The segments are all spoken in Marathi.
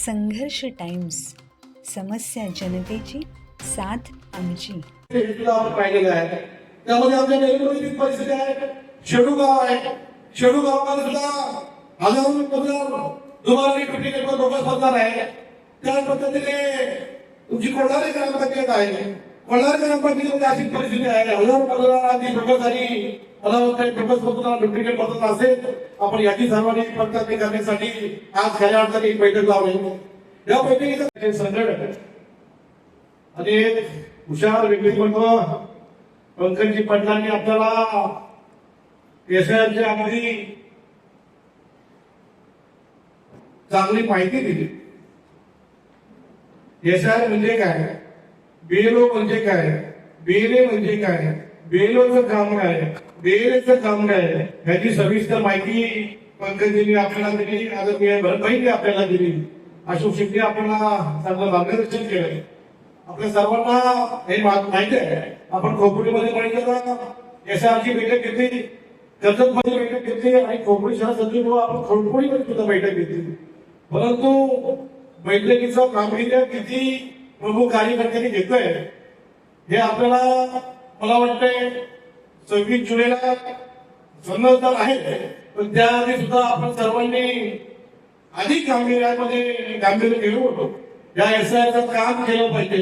संघर्ष टाइम्स, समस्या जनतेची, साथ आमची. पाहिलेलं आहे. त्यामध्ये आमच्या नेहमी परिस्थिती आहे. शेडू गाव आहे. शेडू गावामध्ये सुद्धा हजारो मतदार दुबारी डुप्लिकेट बोगस मतदार आहे. त्या पद्धतीने तुमची कोल्हारी ग्रामपंचायत आहे. कोल्हारी ग्रामपंचायतीमध्ये अशी परिस्थिती आहे. हजारो मतदारांची बोगस आणि बोगस मतदार डुप्लिकेट मतदार असेल. आपण याची सर्वांनी पडताळणी करण्यासाठी आज खऱ्या अर्थाने एक बैठक लावली. या बैठकीचं संघटन आणि एक हुशार व्यक्तिमत्व पंकजी पाटलांनी आपल्याला केसरची अगदी चांगली माहिती दिली. केसर म्हणजे काय, बीएलओ म्हणजे काय, बीएलए म्हणजे काय, बीएलओचं काम काय, बीएलएचं काम काय, ह्याची सविस्तर माहिती पंकजींनी आपल्याला दिली. आदरणीय भरपाईने आपल्याला दिली. अशोक शेट्टी आपल्याला चांगलं मार्गदर्शन केलं. आपल्या सर्वांना हे माहिती आहे. आपण खोपोलीमध्ये बघितलं एसआरची बैठक घेतली, कर्जतमध्ये बैठक घेतली आणि खोपोली शहर सचिव आपण खोपोलीमध्ये सुद्धा बैठक घेतली. परंतु बैठकीचं गांभीर्य किती प्रमुख कार्यकर्त्यांनी घेतलंय हे आपल्याला मला वाटतंय 26 जुलैला समजदार आहे. पण त्याआधी सुद्धा आपण सर्वांनी अधिक गांभीर्य केलं होतं. या एसआयचं काम केलं पाहिजे.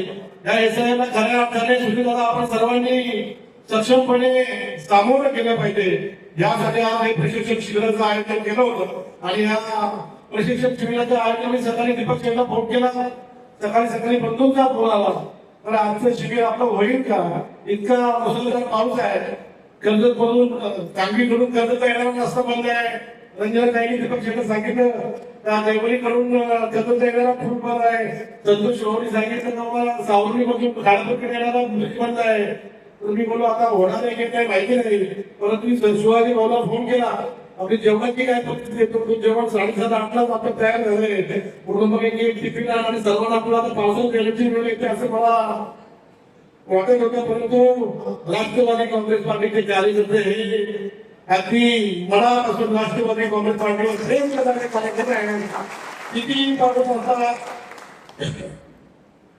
या एसआयला खऱ्या अर्थाने सुविधा आपण सर्वांनी सक्षमपणे सामोरं केलं पाहिजे. यासाठी आज हे प्रशिक्षण शिबिराचं आयोजन केलं होतं आणि या प्रशिक्षण शिबिराचं आयोजन मी सकाळी दीपक शेठला फोन केला. सकाळी बंधूंचा फोन आला. तर आजचं शिबिर आपलं होईल का? इतका मुसळधार पाऊस आहे. कर्जत मधून सांगलीकडून कर्जत येणारा रस्ता बंद आहे. रंजना ताईंनी दीपक शेठला सांगितलं त्या देवळीकडून कर्जत येणारा फूल बंद आहे. संतोष शोभनी सांगितलं मला सावरणी मधून खाडपूरकडे येणारा बंद आहे. मी बोललो आता होणार आहे काही माहिती नाही. परंतु शिवाजी भाऊला फोन केला. आपली जेवणाची काय परिस्थिती येतो जेवण 7:30-8लाच आपण तयार झाले. म्हणून मग एक टिफिन आणि सर्वांना आपल्याला आता पावसात गेल्याची वेळ येते असं मला वाटत होतं. परंतु राष्ट्रवादी काँग्रेस पार्टीचे कार्यकर्ते हे अगदी मनापासून राष्ट्रवादी काँग्रेस पार्टीवर प्रेम करणारे कार्यकर्ते आहेत. किती पाठवत असतात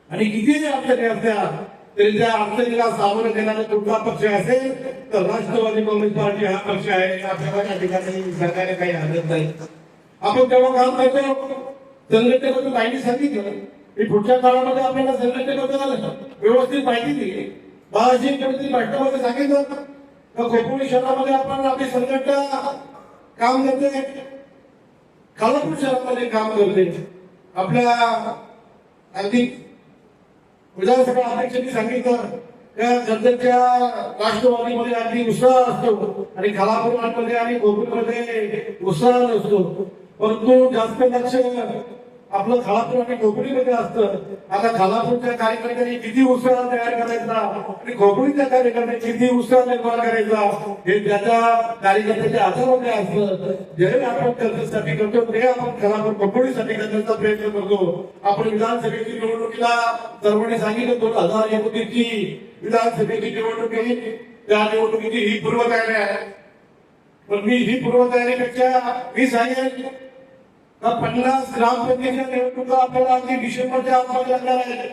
आणि किती अडचणी असत्या तरी त्या अडचणीला सामोरं देणारा कुठला पक्ष असेल तर राष्ट्रवादी काँग्रेस पार्टी हा पक्ष आहे. आपल्याला त्या ठिकाणी सरकारने काही हरकत नाही. आपण तेव्हा काम करतो संघटनेबद्दल माहिती सांगितलं. मी पुढच्या काळामध्ये आपल्याला संघटनेबद्दल व्यवस्थित माहिती दिली. बाळाजी बैठकीमध्ये सांगितलं तर खोपोली शहरामध्ये आपण आपली संघटना काम करते. खालापूर शहरामध्ये काम करते. आपल्या अगदी विधानसभा अध्यक्षांनी सांगितलं त्या जनतेच्या राष्ट्रवादीमध्ये अगदी उत्साह असतो आणि खालापूरमध्ये आणि खोपोलीमध्ये उत्साह नसतो. परंतु जास्त लक्ष आपलं खालापूर आणि खोपोलीमध्ये असतं. आता खालापूरच्या कार्यकर्त्यांनी किती उत्साह तयार करायचा आणि खोपोलीच्या कार्यकर्त्यांनी किती उत्साह निर्माण करायचा हे त्याच्या कार्यकर्त्याच्या हातामध्ये असतं. जे आपण कर्जसाठी करतो ते आपण खालापूर खोपोलीसाठी करण्याचा प्रयत्न करतो. आपण विधानसभेची निवडणुकीला सर्वांनी सांगितलं 2029ची विधानसभेची निवडणूक आहे. त्या निवडणुकीची ही पूर्वतयारी आहे. पण मी ही पूर्वतयारीपेक्षा मी सांगेन 50 ग्रामपंचायतीच्या निवडणुका आपल्याला अगदी डिसेंबरच्या आसपास लागणार आहेत.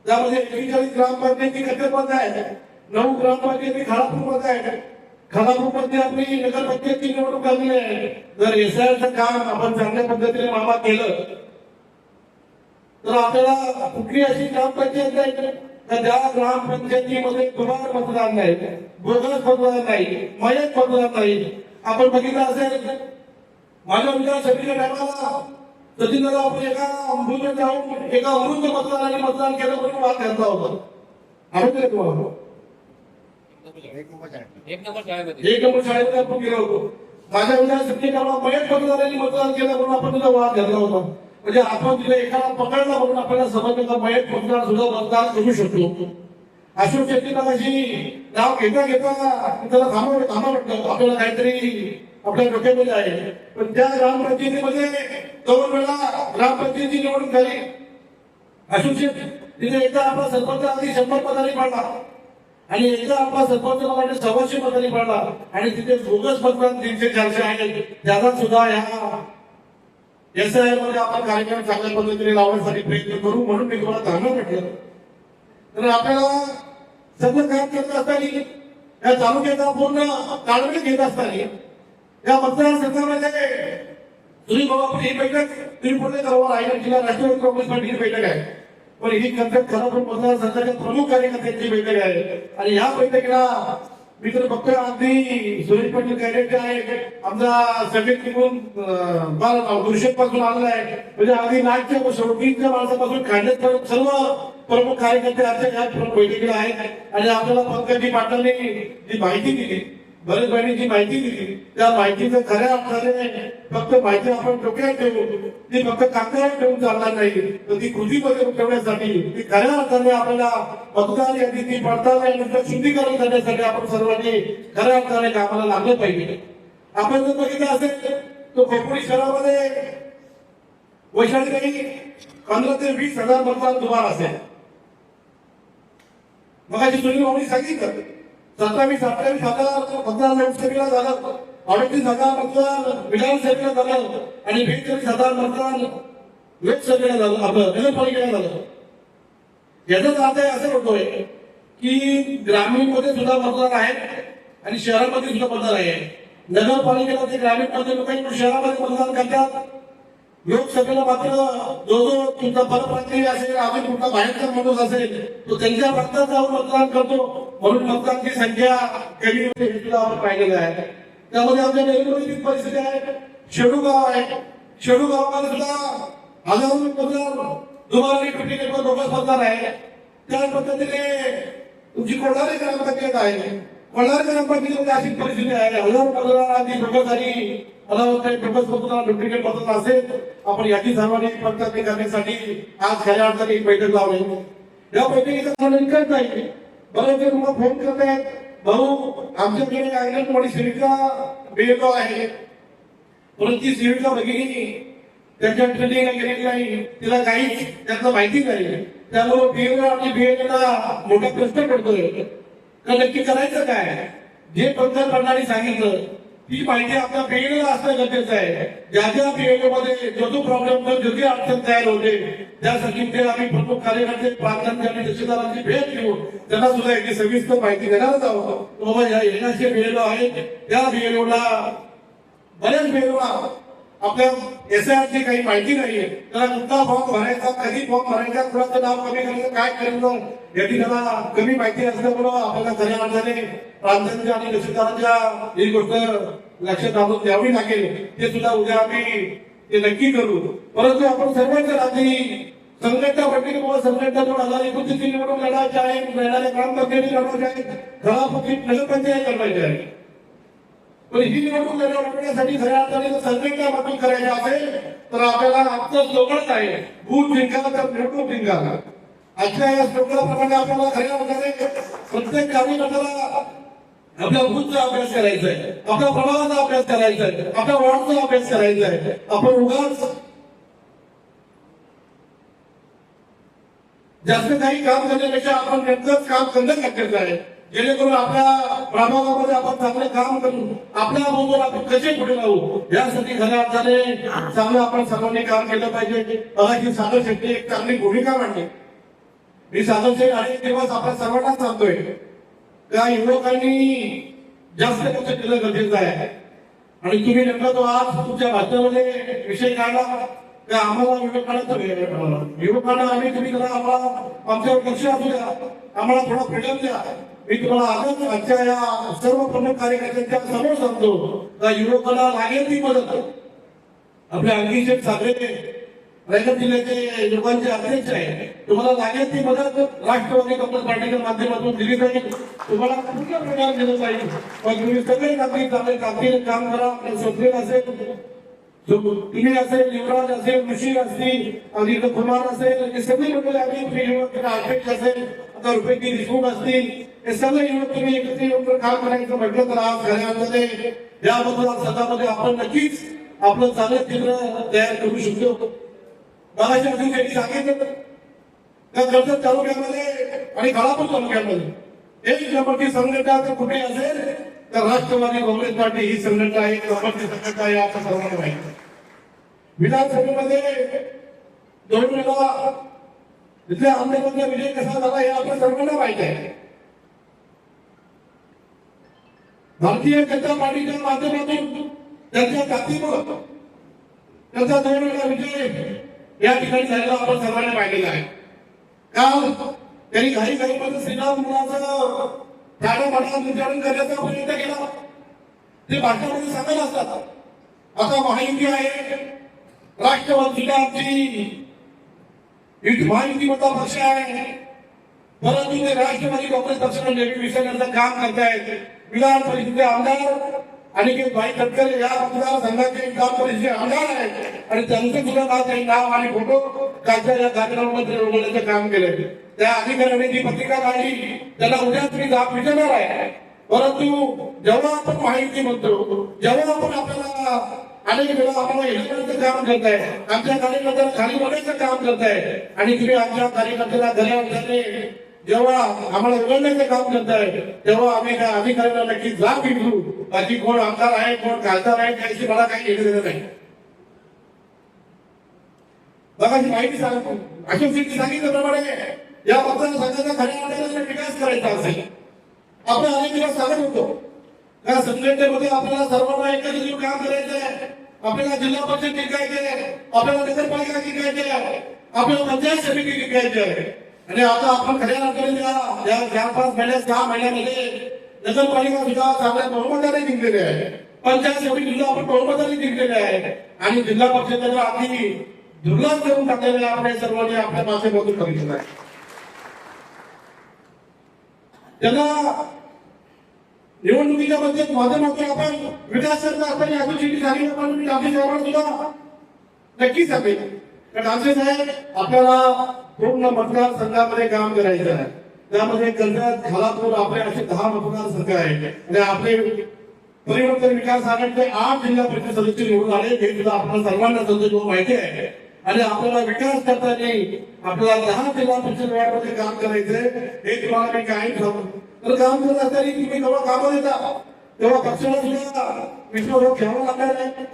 त्यामध्ये 41 ग्रामपंचायती कर्जतमध्ये आहेत. 9 ग्रामपंचायती खालापूरमध्ये आहेत. खालापूरमध्ये आपली नगरपंचायतची निवडणूक लागली आहे. जर एसआयचं काम आपण चांगल्या पद्धतीने मामा केलं तर आपल्याला कुठली अशी ग्रामपंचायत नाही तर ज्या ग्रामपंचायतीमध्ये दुबार मतदान नाही, बोगस मतदान नाही, मयत मतदान नाही. आपण बघितलं असेल माझ्या विधानसभेच्या टायमाला सचिनला आपण एका अमृत जाऊन एका अमृत मतदाराने मतदान केलं म्हणून वाद घातला होता. आठवते तुम्हाला? एक नंबर शाळेमध्ये आपण गेलो होतो. माझ्या विधानसभेच्या टायमाला मयत मतदारांनी मतदान केलं म्हणून आपण तुझा वाद घातला होता. म्हणजे आपण तिथे एखादा पकडला म्हणून आपल्याला समजलं मयत मतदार सुद्धा मतदान करू शकतो. अशोक शेट्टीला अशी नाव घेता त्याला थांबा वाटतं आपल्याला काहीतरी आपल्या डोक्यामध्ये आहे. पण त्या ग्रामपंचायतीमध्ये 2 वेळा ग्रामपंचायतीची निवडणूक झाली. अशोक शेट्टी तिथे एकदा आपला सरपंच अगदी 100 मतांनी पडला आणि एकदा आपला सरपंच मला 100 मतांनी पडला आणि तिथे बोगस मतदान 300-400 आहे. त्याचा सुद्धा या SIR मध्ये आपण कार्यक्रम चांगल्या पद्धतीने लावण्यासाठी प्रयत्न करू म्हणून मी तुम्हाला थांबलं म्हटलं. तर आपल्याला सगळं काम करत असताना या तालुक्याचा पूर्ण ताळमेळ घेत असताना या मतदारसंघामध्ये तुम्ही बाबा आपण ही बैठक तुम्ही पुढे करावं रायगड जिल्हा राष्ट्रवादी काँग्रेस पार्टीची बैठक आहे. पण ही कंटक खरापूर मतदारसंघाच्या प्रमुख कार्यकर्त्यांची बैठक आहे. आणि या बैठकीला मी तर बघतोय अगदी सुरेश पाटील कॅडेट आहे आमचा सगळीत निघून पासून आलेला आहे. म्हणजे अगदी नाटच्या शेवटीच्या माणसापासून काढण्यात सर्व प्रमुख कार्यकर्ते आजच्या या बैठकीला आहेत. आणि आपल्याला पंकजी पाटलांनी जी माहिती दिली बरेच बहिणी जी माहिती दिली त्या माहितीचं खऱ्या अर्थाने फक्त माहिती आपण डोक्यात ठेवू ती फक्त कागदावर ठेवून चालणार नाही तर ती कृतीमध्ये ठेवण्यासाठी ती खऱ्या अर्थाने आपल्याला मतदार यादी ती पडताळणी आणि शुद्धीकरण करण्यासाठी आपण सर्वांनी खऱ्या अर्थाने कामाला लागलं पाहिजे. आपण जर बघितलं असेल तो खोपोली शहरामध्ये वैशाली 15 ते 20,000 मतदार दुबार असेल. मग सुनील भाऊनी सांगितलं 27-28,000 मतदार लोकसभेला झालं, 38,000 मतदार विधानसभेला झालं आणि 42,000 मतदार लोकसभेला झालं आपलं नगरपालिकेला झालं. याचाच अर्थ असं होतोय की ग्रामीण मध्ये सुद्धा मतदार आहेत आणि शहरामध्ये सुद्धा मतदार आहे. नगरपालिकेला ते ग्रामीण मध्ये लोक शहरामध्ये मतदान करतात. लोकसभेला मात्र जो जो तुमचा परप्रांतीय असेल अजून तुमचा बाहेरचा माणूस असेल तो त्यांच्या भागात जाऊन मतदान करतो म्हणून मतदानाची संख्या कमी होते हे सुद्धा आपण पाहिलेलं आहे. त्यामध्ये आमच्या नवीन परिस्थिती आहे. शेडू गाव आहे. शेडू गावामध्ये सुद्धा हजारो मतदार दुबारी डुप्लिकेट बोगस मतदार आहे. त्याच पद्धतीने तुमची कोल्हारी ग्रामपंचायत आहे. कोल्हारी ग्रामपंचायतीमध्ये अशी परिस्थिती आहे. हजारो मतदार आधी बोगस आणि डुप्लिकेट मतदार असेल आपण याची सर्वांनी पडताळणी करण्यासाठी आज खऱ्या अर्थाने एक बैठक लावली. या बैठकीचा निकष नाही. बरेच लोक फोन करत आहेत भाऊ आमच्याकडे अंगणवाडी सेविका बेगाव आहे परंतु ती सेविका भगिनी त्याच्या ट्रेनिंगला गेलेली नाही तिला काहीच त्यातलं माहिती नाही. त्यामुळे बीएलओ आणि बीएलओला मोठा प्रश्न पडतोय का नक्की करायचं काय. जे पंतप्रधानांनी सांगितलं ती माहिती आपल्या बीएलओला असणं गरजेचं आहे. ज्या ज्या बीएलओ मध्ये जो जो प्रॉब्लेम जो जी अडचण तयार होते त्यासाठी ते आम्ही प्रमुख कार्यकर्ते प्रांतांचे आणि तहसीलदारांची भेट घेऊन त्यांना सुद्धा एक सविस्तर माहिती देणारच आहोत. बाबा या येण्याचे बीएलओ आहेत त्या बीएलओला बऱ्याच बीएलओला आपल्या SIRची काही माहिती नाहीये. त्याला कुठला फॉर्म भरायचा कधी फॉर्म भरायचा कुणाचं नाव कमी करायचं काय करायचं याची त्याला कमी माहिती असल्यामुळं आपल्याला खऱ्या अर्थाने प्रांतांच्या आणि तहसीलदारांच्या ही गोष्ट लक्षात आणून द्यावी लागेल. ते सुद्धा उद्या आम्ही ते नक्की करू. परंतु आपण सर्वांच्या रात्री संघटना बैठकीमुळे संघटना 2029 निवडणूक लढायची आहे. लढणाऱ्या ग्रामपंचायती लढवायच्या आहेत. घरापंचायत नगरपंचायत लढवायची आहे. पण ही निवडणूक लढवण्यासाठी खऱ्या अर्थाने जर संघटना मजबूत करायची असेल तर आपल्याला आजचं स्लोगनच आहे बूथ जिंका तर निवडणूक जिंका. आजच्या या स्लोगनाप्रमाणे आपल्याला खऱ्या अर्थाने प्रत्येक कार्यकर्त्याला आपल्या बूथचा अभ्यास करायचा आहे. आपल्या प्रभागाचा अभ्यास करायचा आहे. आपल्या वॉर्डचा अभ्यास करायचा आहे. आपण उगाच जास्त काही काम करण्यापेक्षा आपण नेमकंच काम करणं गरजेचं आहे जेणेकरून आपल्या प्रभागामध्ये आपण चांगले काम करून आपल्या बरोबर आपण कसे पुढे जाऊ यासाठी खऱ्या अर्थाने चांगलं आपण सर्वांनी काम केलं पाहिजे. ही सागर शेट्टी एक चांगली भूमिका मांडली. मी सागर शेठ अनेक दिवस आपल्या सर्वांना सांगतोय त्या युवकांनी जास्त लक्ष दिलं गरजेचं आहे. आणि तुम्ही नेमका तो आज तुमच्या भाषणामध्ये विषय काढला का आम्हाला युवकांना आम्ही तुम्ही जरा आम्हाला आमच्यावर लक्ष असू द्या आम्हाला थोडा फ्रीडम द्या. मी तुम्हाला आजच आजच्या या सर्व प्रमुख कार्यकर्त्यांच्या समोर सांगतो का युवकांना लागेल ती मदत आपल्या अंकिशेठ साखरे रायगड जिल्ह्याचे युवकांचे अध्यक्ष आहे. तुम्हाला लागेल ती मदत राष्ट्रवादी काँग्रेस पार्टीच्या माध्यमातून दिली जाईल. तुम्हाला कुठल्या प्रकार दिलं जाईल पण तुम्ही सगळे नागरिक चांगले कामगिरी काम करा. स्वप्नील असेल तुम्ही असेल युवराज असेल ऋषी असतील आणि कुमार असेल हे सगळे लोक अध्यक्ष असेल आता रुपये देशमुख असतील हे सगळे युवक तुम्ही एकत्र येऊन काम करायचं म्हटलं तर आज खऱ्या अर्थाने या मतदारसंघामध्ये आपण नक्कीच आपलं चांगलं चित्र तयार करू शकतो. मगाशी अजून त्यांनी सांगितलं त्या कर्जत तालुक्यामध्ये आणि खालापूर तालुक्यामध्ये एक नंबरची संघटना जर कुठे असेल तर राष्ट्रवादी काँग्रेस पार्टी ही संघटना आहे. संघटना आहे असं सर्वांना माहिती. विधानसभेमध्ये 2 वेळा तिथल्या आमदारांचा विजय कसा झाला हे आपण सर्वांना माहिती आहे. भारतीय जनता पार्टीच्या माध्यमातून त्यांच्या ताकदीमुळे त्यांचा 2 वेळा विजय या ठिकाणी झालेला आपण सर्वांनी पाहिलेला आहे. काल त्यांनी घाईमध्ये श्रीराम मुलाचं टाळाटाळ उच्चारण करण्याचा प्रयत्न केला. ते भाषणामध्ये सांगत असतात आता महायुती आहे, राष्ट्रवादीला आमची महायुतीमधला पक्ष आहे, परंतु ते राष्ट्रवादी काँग्रेस पक्षाला नेहमी विसरण्याचं काम करतायत. विधान परिषदेचे आमदार अनिकेत भाई तटकरे या मतदारसंघाचे विधान परिषदेचे आमदार आहेत आणि त्यांचं सुद्धा नाव काही नाव आणि फोटो कालच्या या कार्यक्रमामध्ये उघडण्याचं काम केलंय. त्या अधिकाऱ्याने जी पत्रिका काढली त्याला उद्या तुम्ही जाब विचारणार आहे. परंतु जेव्हा आपण माहिती म्हणतो, जेव्हा आपण आपल्याला अनेक वेळा आम्हाला हेल्पचं काम करताय, आमच्या कार्यकर्त्याला खाली बोलायचं काम करताय आणि तुम्ही आमच्या कार्यकर्त्याला घराने जेव्हा आम्हाला उघडण्याचं काम करताय तेव्हा आम्ही त्या अधिकाऱ्याला नक्की जाब विचारू. बाकी कोण आमदार आहे कोण खासदार आहे त्याची मला काही घेणं देणं नाही. बघा ही माहिती सांगतो. अशोक सिंग सांगितल्याप्रमाणे या मतदारसंघाचा खऱ्या अर्थाने विकास करायचा असेल आपण अनेक दिवस सांगत होतो. त्या संघटनेमध्ये आपल्याला सर्वांना एकत्र येऊन काम करायचं आहे. आपल्याला जिल्हा परिषद जिंकायचे आहे, आपल्याला नगरपालिका जिंकायची आहे, आपल्याला पंचायत समिती जिंकायची आहे. आणि आता आपण खऱ्या अर्थाने या 4-5 महिन्यात 6 महिन्यामध्ये नगरपालिका सुद्धा चांगल्या बहुमताने जिंकलेली आहे, पंचायत समिती सुद्धा आपण बहुमताने जिंकलेले आहे आणि जिल्हा परिषदेला अगदी दुर्लक्ष करून टाकलेले आपण सर्वांनी आपल्या माध्यमातून बघितलेलं आहे. त्यांना निवडणुकीच्या माध्यमातून आपण विकास करत असताना अजून झाली आपण आमच्या साहेबांना सुद्धा नक्की सांगेल. कारण आमचे साहेब आपल्याला पूर्ण मतदारसंघामध्ये काम करायचं आहे. त्यामध्ये कर्जत, खालापूर आपले असे 10 मतदारसंघ आहेत आणि आपले परिवर्तन विकास आघाडीचे 8 जिल्हा परिषद सदस्य निवडून आले हे सुद्धा आपल्याला सर्वांना समजून माहिती आहे. आणि आपल्याला विकास करताना आपल्याला 10 जिल्हा परिषद वॉर्डमध्ये काम करायचंय हे तुम्हाला मी काही सांगतो. तर काम करत असताना तुम्ही जेव्हा कामं देता तेव्हा पक्षाला सुद्धा विश्वास घ्यावा लागणार आहे.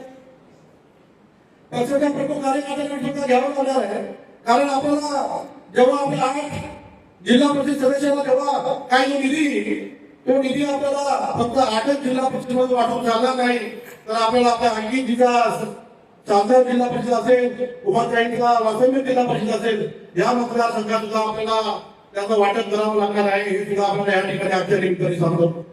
पक्षाच्या प्रमुख कार्यकर्त्यांना सुद्धा घ्यावं लागणार आहे. कारण आपल्याला जेव्हा आपल्या 8 जिल्हा परिषद सदस्याला जेव्हा काही निधी तो निधी आपल्याला फक्त 8च जिल्हा परिषदेमध्ये वाटून चालणार नाही तर आपल्याला आपल्या आणखी जिल्हा चांदर जिल्हा परिषद असेल, उपाचार्यांचा वासंबी जिल्हा परिषद असेल या मतदारसंघात सुद्धा आपल्याला त्याचं वाटप करावं लागणार आहे. हे सुद्धा आपल्याला या ठिकाणी आजच्या निमित्ताने सांगतो.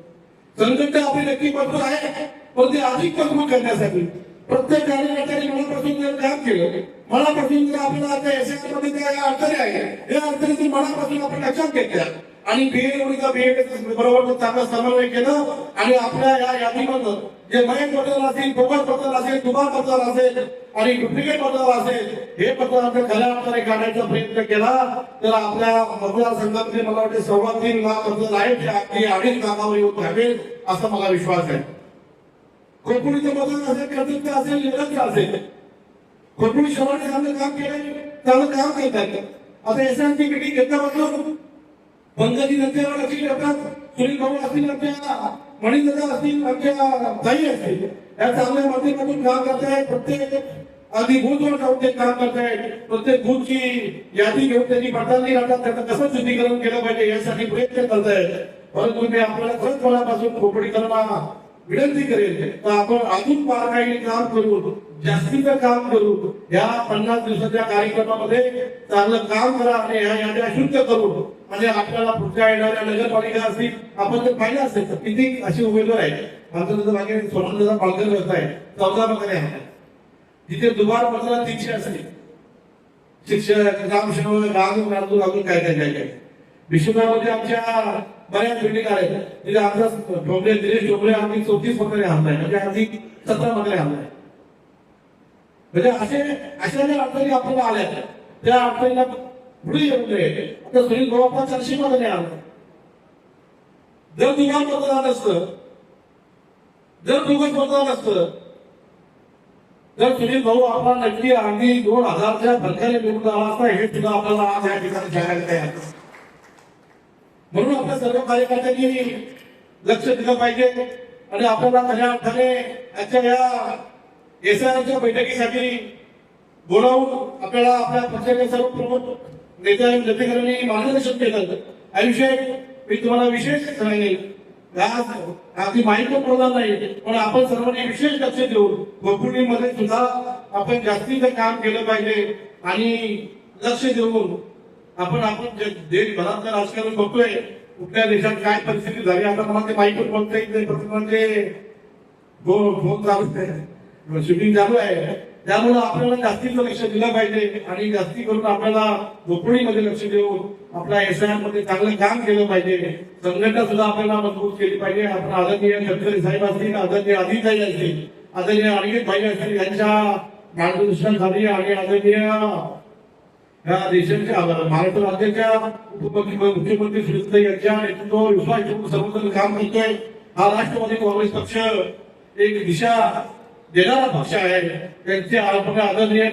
संघटना आपली नक्की मजबूत आहे पण ते अधिक मजबूत करण्यासाठी प्रत्येक कार्यकर्त्याने मनापासून जर काम केलं, मनापासून जर आपल्याला आता एसआय मध्ये ज्या अडचणी आहे या अडचणीतून मनापासून आपण लक्षात घेतल्या आणि बीएड बरोबर चांगलं समन्वय केलं आणि आपल्या या यादीमधून जे मयत बदल असेल, बोगस बदल असेल, दुबार बदल असेल आणि डुप्लिकेट बदल असेल हे बदल आपण खऱ्या अर्थाने काढायचा प्रयत्न केला तर आपल्या मतदारसंघामध्ये मला वाटते 3.25 लाख बदल आहेत जे अगदी 2.5 लाखावर येऊन राहील असा मला विश्वास आहे. खोपोलीचं बदल असेल, कर्जतचं असेल, येरळचं असेल, खोपोली शहराने चांगलं काम केलं, चांगलं काम करतात. आता एसआयची मिटिंग घेतल्यापासून पंकजी नंतर लक्ष ठेवतात, सुनील भाऊ असतील, आमच्या मणिदादा असतील, आमच्या ताई असतील या चांगल्या माध्यमातून काम करतायत. प्रत्येक अगदी बूथवर जाऊन ते काम करतायत. प्रत्येक बूथची यादी घेऊन त्यांनी पडताळणी करतात, त्याचं कसं शुद्धीकरण केलं पाहिजे यासाठी प्रयत्न करतायत. परंतु मी आपल्याला खरंच मनापासून खोपोलीकरांना विनंती करेल तर आपण अजून बारकाईने काम करू, जास्तीचं काम करू. या 50 दिवसाच्या कार्यक्रमामध्ये चांगलं काम करा आणि या याद्या शुद्ध करू. म्हणजे आपल्याला पुढच्या येणाऱ्या नगरपालिका असतील आपण जर पाहिलं असेल तर किती असे उमेदवार आहेत. आमच्या मागे सोनंदाचा पालघर व्यवस्था आहे 14 मध्ये आहे जिथे दुबार पत्र 300 असेल. शिक्षक, ग्रामसेवक, राजून अजून काय काय काय काय विश्वभरामध्ये आमच्या बऱ्याच बिल्डिंग आहेत तिथे आमचा ठोंबरे दिनेश ठोंबरे आम्ही 34 पकडे आणलाय म्हणजे आधी 17 पकडे आणलाय. म्हणजे अशा ज्या अडचणी आपल्याला आल्या त्या अडचणीला पुढे येऊ नये. आता सुनील भाऊ आपण 400 मध्ये आणलं. जर दुबार मतदान असतं, जर दुबार मतदान असतं जर सुनील भाऊ आपला नक्की अगदी 2000च्या फरकाने निवडून आला असता हे सुद्धा आपल्याला आज या ठिकाणी सांगायला तयार. म्हणून आपल्या सर्व कार्यकर्त्यांनी लक्ष दिलं पाहिजे आणि आपल्याला खऱ्या अर्थाने आजच्या या एसआयच्या बैठकीसाठी बोलावून आपल्याला आपल्या पक्षाच्या सर्व प्रमुख नेत्यांनी मार्गदर्शन केलं. आयुष्यात मी तुम्हाला विशेष सांगेन, अगदी माहिती प्रधान नाही, पण आपण सर्वांनी विशेष लक्ष देऊन कोकणीमध्ये सुद्धा आपण जास्तीचं काम केलं पाहिजे आणि लक्ष देऊन आपण देशभरातलं राजकारण बघतोय. कुठल्या देशात काय परिस्थिती झाली आता मला ते माहिती बोलता येत नाही, म्हणजे फोन चालू आहे, शूटिंग चालू आहे. त्यामुळे आपल्याला जास्तीचं लक्ष दिलं पाहिजे आणि जास्ती करून आपल्याला कोकणीमध्ये लक्ष देऊन आपल्या एसआय मध्ये चांगलं काम केलं पाहिजे. संघटना सुद्धा आपल्याला मजबूत केली पाहिजे. आपण आदरणीय गडकरी साहेब असतील, आदरणीय आदिताई असतील, आदरणीय अनिकेत भाई असतील, यांच्या मार्गदर्शनाखाली आणि आदरणीय या देशाच्या महाराष्ट्र राज्याच्या मुख्यमंत्री सुरेशताई यांच्या नेतृत्वावर विश्वास ठेवून सर्वजण काम करतोय. हा राष्ट्रवादी काँग्रेस पक्ष एक दिशा देणारा पक्ष आहे. त्यांचे आदरणीय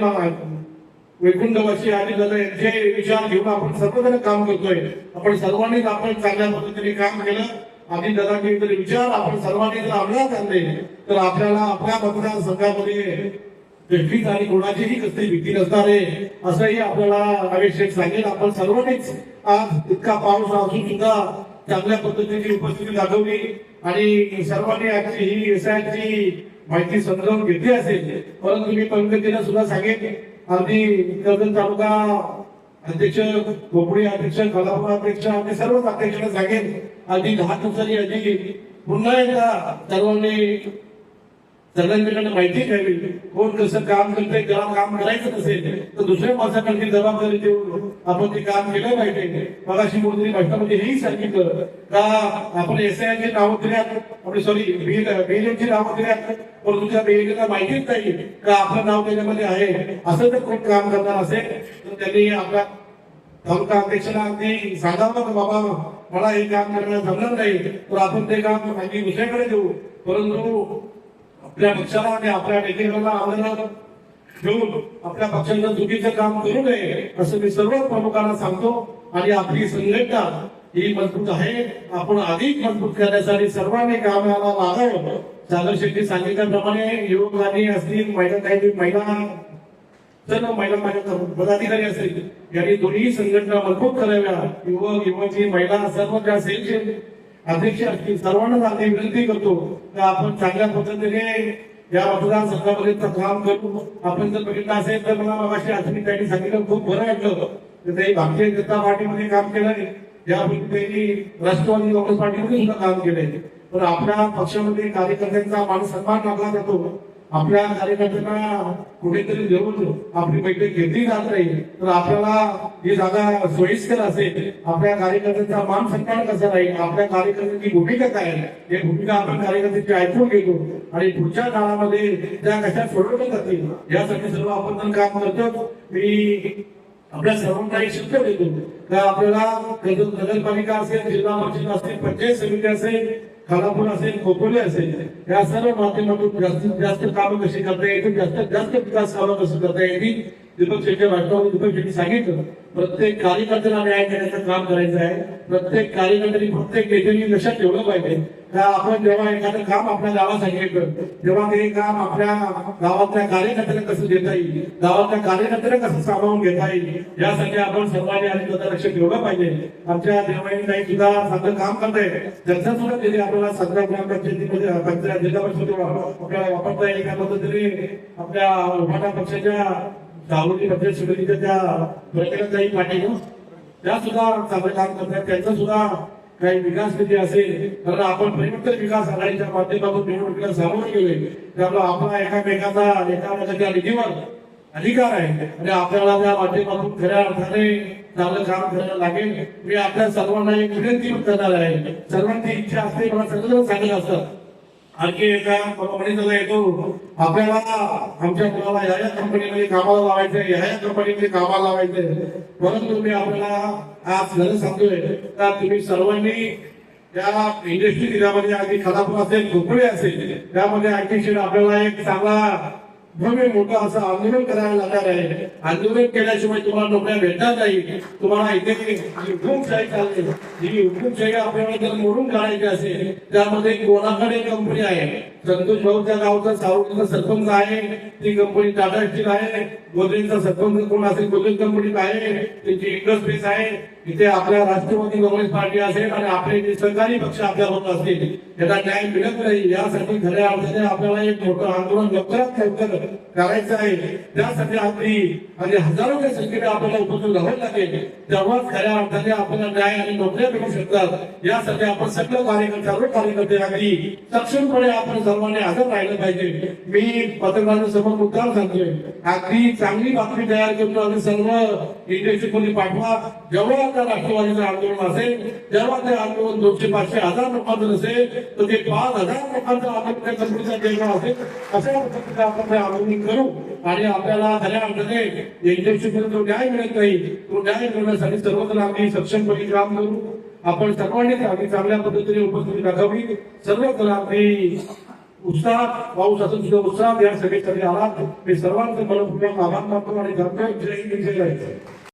वैकुंठवासी आणि यांचे विचार घेऊन आपण सर्वजण काम करतोय. आपण सर्वांनीच आपण चांगल्या पद्धतीने काम केलं. आधी दादांनी जर विचार आपण सर्वांनी जर अंमलात आणले तर आपल्याला आपल्या मतदारसंघामध्ये देखील आणि कोणाचीही कसली भीती नसणार आहे असंही आपल्याला आवश्यक सांगेल. आपण सर्वांनीच आज इतका पाऊस असून सुद्धा चांगल्या पद्धतीची उपस्थिती दाखवली आणि सर्वांनी आजची ही एसआयची माहिती समजावून घेतली असेल. परंतु मी पंकजीला सुद्धा सांगेन, अगदी कर्जत तालुका अध्यक्ष, कोकणी अध्यक्ष, कोल्हापूर अध्यक्ष आणि सर्वच अध्यक्षांना सांगेन, अगदी 10 दिवसांनी आधी पुन्हा एकदा सर्वांनी सगळ्यांकडे माहिती घ्यावी. कोण कसं काम करतंय, ज्याला काम करायचं नसेल तर दुसऱ्या माणसाकडची जबाबदारी देऊन आपण ते काम केलं पाहिजे. मगाशी मोदी भाषणामध्ये हेही सांगितलं का आपण एसआयचे नाव दिल्यात, आपले सॉरी बीएलएची नावं दिल्यात, पण तुमच्या बीएलएला माहितीच नाही का आपलं नाव त्याच्यामध्ये आहे. असं जर कोण काम करणार असेल तर त्यांनी आपल्या तालुका अध्यक्षाला अगदी सांगावं की बाबा मला हे काम करणं जमणार नाही, तर आपण ते काम अगदी दुसऱ्याकडे देऊ. परंतु आपल्या पक्षाला आणि आपल्या नेत्यांना आव्हान घेऊन आपल्या पक्षाचं चुकीचं काम करू नये असं मी सर्व प्रमुखांना सांगतो. आणि आपली संघटना ही मजबूत आहे, आपण अधिक मजबूत करण्यासाठी सर्वांनी कामाला लागावं. सागर शेट्टी सांगितल्याप्रमाणे युवकांनी असतील, महिला सर्व महिला पदाधिकारी असतील, यांनी दोन्ही संघटना मजबूत कराव्या. युवक, युवती, महिला सर्व ज्या सेलचे अध्यक्ष असतील सर्वांना आम्ही विनंती करतो की आपण चांगल्या पद्धतीने या मतदारसंघामध्ये काम करू. आपण जर बघितलं असेल तर मला मगाशी आठवणी त्यांनी सांगितलं, खूप बरं वाटलं तर ते भारतीय जनता पार्टीमध्ये काम केलं, यापूर्वी राष्ट्रवादी काँग्रेस पार्टीमध्ये सुद्धा काम केलंय. पण आपल्या पक्षामध्ये कार्यकर्त्यांचा मान सन्मान मागला जातो. आपल्या कार्यकर्त्यांना कुठेतरी घेऊन आपली बैठक घेतली जात नाही तर आपल्याला ही जागा सोयीस्कर असेल. आपल्या कार्यकर्त्यांचा मान सन्मान कसा राहील, आपल्या कार्यकर्त्यांची भूमिका काय आहे, ही भूमिका आपण कार्यकर्त्यांची ऐकून घेतो आणि पुढच्या काळामध्ये त्या कशा सोडवल्या जातील यासाठी सर्व आपण काम करतो. मी आपल्या सर्वांना एक शिस्त देतो का आपल्याला नगरपालिका असेल, जिल्हा परिषद असेल, पंचायत समिती असेल, खालापूर असेल, खोपोली असेल, या सर्व माध्यमातून जास्तीत जास्त कामं कशी करता येतील, जास्तीत जास्त विकास कामं कशी करता येतील. दीपक शेट्टी भाषणामध्ये दीपक शेट्टी सांगितलं, प्रत्येक कार्यकर्त्याला न्याय देण्याचं काम करायचं आहे. प्रत्येक कार्यकर्त्यांनी प्रत्येक नेत्यांनी लक्षात ठेवलं पाहिजे का आपण जेव्हा एखादं काम आपल्या गावात सांगितलं तेव्हा ते काम आपल्या गावातल्या कार्यकर्त्यांना कसं देता येईल, गावातल्या कार्यकर्त्यांना कसं सामावून घेता येईल, यासाठी आपण सर्वांनी आणि लक्ष ठेवलं पाहिजे. आमच्या देवाई सुद्धा चांगलं काम करताय, त्यांचा सुद्धा तिथे आपल्याला 17 ग्रामपंचायतीमध्ये जिल्हा परिषद आपल्याला वापरता येईल. एका पद्धतीने आपल्या उभाटा पक्षाच्या दावडी पंचायत समितीच्या त्या प्रत्येकाचाही पाठी त्या सुद्धा चांगलं काम करतात. त्यांचा सुद्धा काही विकास निधी असेल कारण आपण परिवर्तन विकास आघाडीच्या माध्यमातून निवडणुकीला सामोरे गेले त्यामुळे आपला एकामेकाच्या निधीवर अधिकार आहे आणि आपल्याला त्या माध्यमातून खऱ्या अर्थाने चांगलं काम करायला लागेल. मी आपल्या सर्वांना एक विनंती करणार आहे, सर्वांची इच्छा असते मला सगळं सांगितलं असतं. आणखी एका कंपनीचा येतो आपल्याला आमच्या मुलाला या कंपनीमध्ये कामाला लावायचंय, या कंपनीमध्ये कामाला लावायचंय, परंतु मी आपल्याला आज खरं सांगतोय का तुम्ही सर्वांनी त्या इंडस्ट्री दिल्यामध्ये अगदी खालापूर असेल, खोपोली असेल, त्यामध्ये आणखी आपल्याला एक चांगला भव्य मोठं असं आंदोलन करायला लागणार आहे. आंदोलन केल्याशिवाय तुम्हाला नोकऱ्या भेटणार नाही. तुम्हाला इथे जी हुकुमशाही चालते, जी हुकुमशाही आपल्याला जर मोडून काढायची असेल, त्यामध्ये कोणाकडे कंपनी आहे, संतोष भाऊच्या गावचा सावरचा सरपंच आहे, ती कंपनी टाटा स्टील आहे. गोदरेजचा सरपंच कोण असेल, गोदरेज कंपनीत आहे, त्यांची इंडस्ट्रीज आहे. इथे आपल्या राष्ट्रवादी काँग्रेस पार्टी असेल आणि आपले जे सरकारी पक्ष आपल्या होत असतील, त्याला न्याय मिळत नाही. यासाठी खऱ्या अर्थाने आपल्याला एक मोठं आंदोलन लवकरात लवकर करायचं आहे. त्यासाठी आपली म्हणजे हजारोच्या संख्येने आपल्याला उपस्थित राहावं लागेल. तेव्हाच खऱ्या अर्थाने आपल्याला न्याय आणि नोकऱ्या मिळू शकतात. यासाठी आपण सगळे कार्यकर्ते, सर्व कार्यकर्ते अगदी सक्षमपणे आपण सर्वांनी हजर राहिलं पाहिजे. मी पत्रकारांसमोर मुद्दाम सांगतोय, अगदी चांगली बातमी तयार करतो आणि सर्व इंडस्ट्री मध्ये पाठवा. जेव्हा आता राष्ट्रवादीचं आंदोलन असेल, जेव्हा ते आंदोलन 200-500 लोकांचं नसेल, तर ते 5,000 लोकांचं आंदोलन त्या कंपनीचा जेव्हा असेल, अशा पद्धतीने आपण ते आंदोलन करू. आणि आपल्याला खऱ्या अर्थाने इंडस्ट्रीमध्ये जो न्याय मिळत नाही, तो न्याय मिळण्यासाठी सर्वजण आम्ही सक्षमपणे काम करू. आपण सर्वांनीच आम्ही चांगल्या पद्धतीने उपस्थिती दाखवली. सर्वजण आम्ही उत्साह, पाऊस असून सुद्धा उत्साह या सगळीसाठी आला. मी सर्वांचे मनपूर्वक आभार मानतो आणि जय हिंद, जय